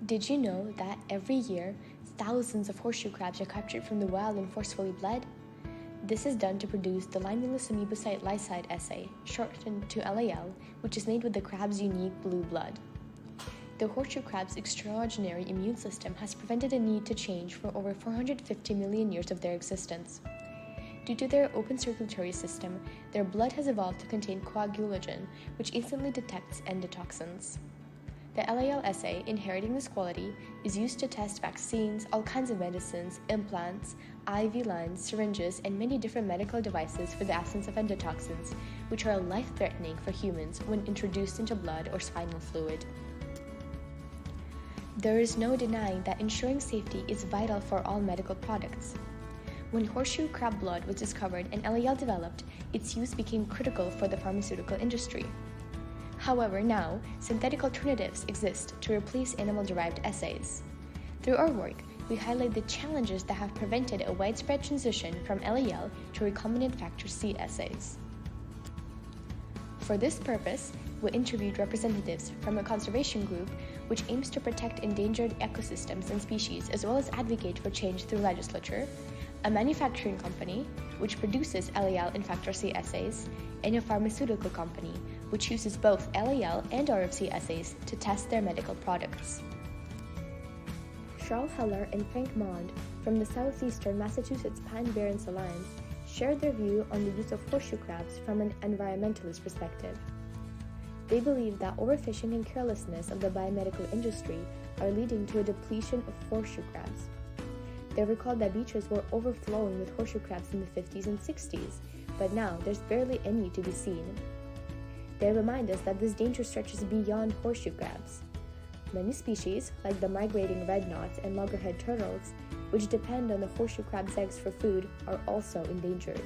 Did you know that every year, thousands of horseshoe crabs are captured from the wild and forcefully bled? This is done to produce the Limulus Amebocyte Lysate assay, shortened to LAL, which is made with the crab's unique blue blood. The horseshoe crab's extraordinary immune system has prevented a need to change for over 450 million years of their existence. Due to their open circulatory system, their blood has evolved to contain coagulagen, which instantly detects endotoxins. The LAL assay, inheriting this quality, is used to test vaccines, all kinds of medicines, implants, IV lines, syringes, and many different medical devices for the absence of endotoxins, which are life-threatening for humans when introduced into blood or spinal fluid. There is no denying that ensuring safety is vital for all medical products. When horseshoe crab blood was discovered and LAL developed, its use became critical for the pharmaceutical industry. However, now, synthetic alternatives exist to replace animal-derived assays. Through our work, we highlight the challenges that have prevented a widespread transition from LAL to recombinant factor C assays. For this purpose, we interviewed representatives from a conservation group which aims to protect endangered ecosystems and species as well as advocate for change through legislature, a manufacturing company which produces LAL and factor C assays, and a pharmaceutical company which uses both LAL and RFC assays to test their medical products. Charles Heller and Frank Mond from the Southeastern Massachusetts Pine Barrens Alliance shared their view on the use of horseshoe crabs from an environmentalist perspective. They believe that overfishing and carelessness of the biomedical industry are leading to a depletion of horseshoe crabs. They recalled that beaches were overflowing with horseshoe crabs in the 50s and 60s, but now there's barely any to be seen. They remind us that this danger stretches beyond horseshoe crabs. Many species, like the migrating red knots and loggerhead turtles, which depend on the horseshoe crab's eggs for food, are also endangered.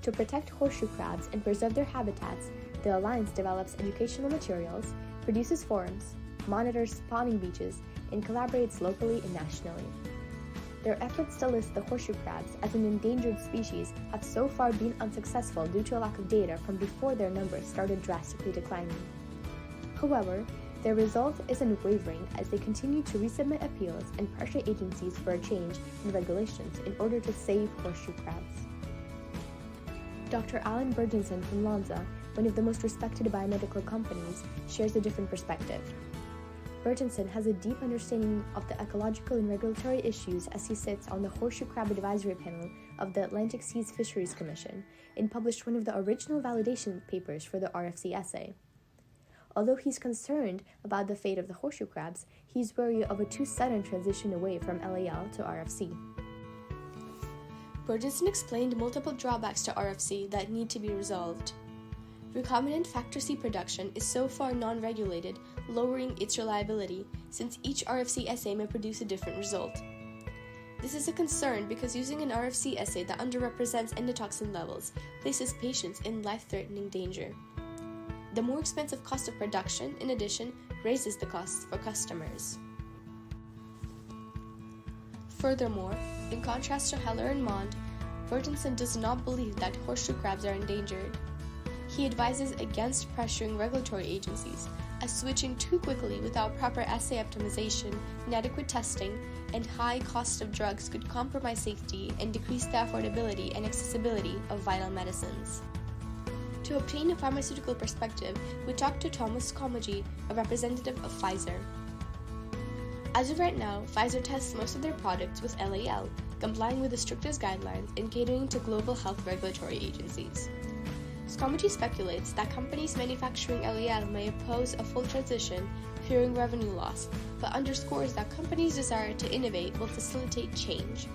To protect horseshoe crabs and preserve their habitats, the Alliance develops educational materials, produces forums, monitors spawning beaches, and collaborates locally and nationally. Their efforts to list the horseshoe crabs as an endangered species have so far been unsuccessful due to a lack of data from before their numbers started drastically declining. However, their resolve isn't wavering as they continue to resubmit appeals and pressure agencies for a change in regulations in order to save horseshoe crabs. Dr. Alan Bergenson from Lonza, one of the most respected biomedical companies, shares a different perspective. Bergenson has a deep understanding of the ecological and regulatory issues as he sits on the Horseshoe Crab Advisory Panel of the Atlantic Seas Fisheries Commission and published one of the original validation papers for the RFC assay. Although he's concerned about the fate of the horseshoe crabs, he's wary of a too sudden transition away from LAL to RFC. Bergenson explained multiple drawbacks to RFC that need to be resolved. Recombinant factor C production is so far non-regulated, lowering its reliability, since each RFC assay may produce a different result. This is a concern because using an RFC assay that underrepresents endotoxin levels places patients in life-threatening danger. The more expensive cost of production, in addition, raises the costs for customers. Furthermore, in contrast to Heller and Mond, Bergenson does not believe that horseshoe crabs are endangered. He advises against pressuring regulatory agencies, as switching too quickly without proper assay optimization, inadequate testing, and high cost of drugs could compromise safety and decrease the affordability and accessibility of vital medicines. To obtain a pharmaceutical perspective, we talked to Thomas Comegy, a representative of Pfizer. As of right now, Pfizer tests most of their products with LAL, complying with the strictest guidelines and catering to global health regulatory agencies. Scomegy speculates that companies manufacturing LAL may oppose a full transition, fearing revenue loss, but underscores that companies' desire to innovate will facilitate change.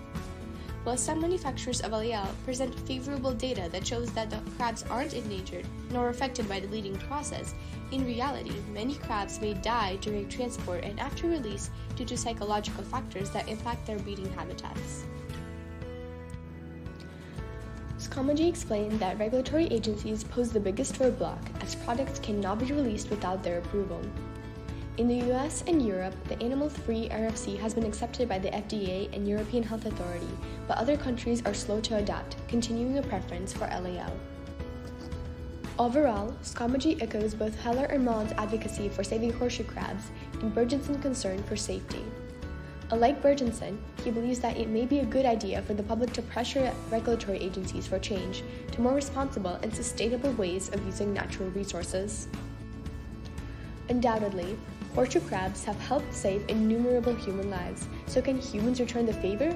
While some manufacturers of LAL present favorable data that shows that the crabs aren't endangered nor affected by the bleeding process, in reality, many crabs may die during transport and after release due to psychological factors that impact their breeding habitats. Scomegy explained that regulatory agencies pose the biggest roadblock as products cannot be released without their approval. In the US and Europe, the animal-free RFC has been accepted by the FDA and European Health Authority, but other countries are slow to adapt, continuing a preference for LAL. Overall, Scamology echoes both Heller and Mond's advocacy for saving horseshoe crabs and Bergenson's concern for safety. Unlike Bergenson, he believes that it may be a good idea for the public to pressure regulatory agencies for change to more responsible and sustainable ways of using natural resources. Undoubtedly, horseshoe crabs have helped save innumerable human lives, so can humans return the favor?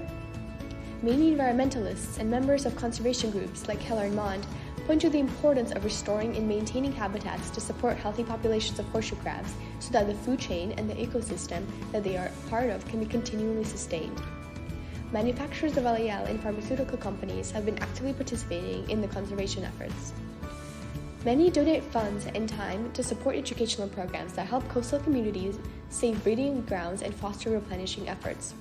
Many environmentalists and members of conservation groups like Heller and Mond point to the importance of restoring and maintaining habitats to support healthy populations of horseshoe crabs so that the food chain and the ecosystem that they are part of can be continually sustained. Manufacturers of LAL and pharmaceutical companies have been actively participating in the conservation efforts. Many donate funds and time to support educational programs that help coastal communities save breeding grounds and foster replenishing efforts.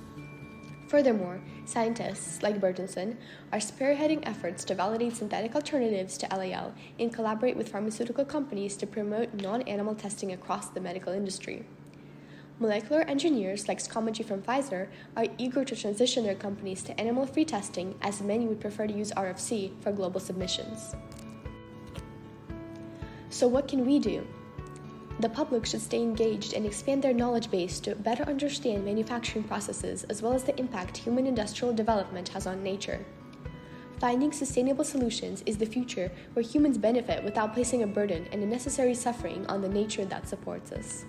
Furthermore, scientists like Bergenson are spearheading efforts to validate synthetic alternatives to LAL and collaborate with pharmaceutical companies to promote non-animal testing across the medical industry. Molecular engineers like Scamology from Pfizer are eager to transition their companies to animal-free testing, as many would prefer to use RFC for global submissions. So what can we do? The public should stay engaged and expand their knowledge base to better understand manufacturing processes as well as the impact human industrial development has on nature. Finding sustainable solutions is the future where humans benefit without placing a burden and unnecessary suffering on the nature that supports us.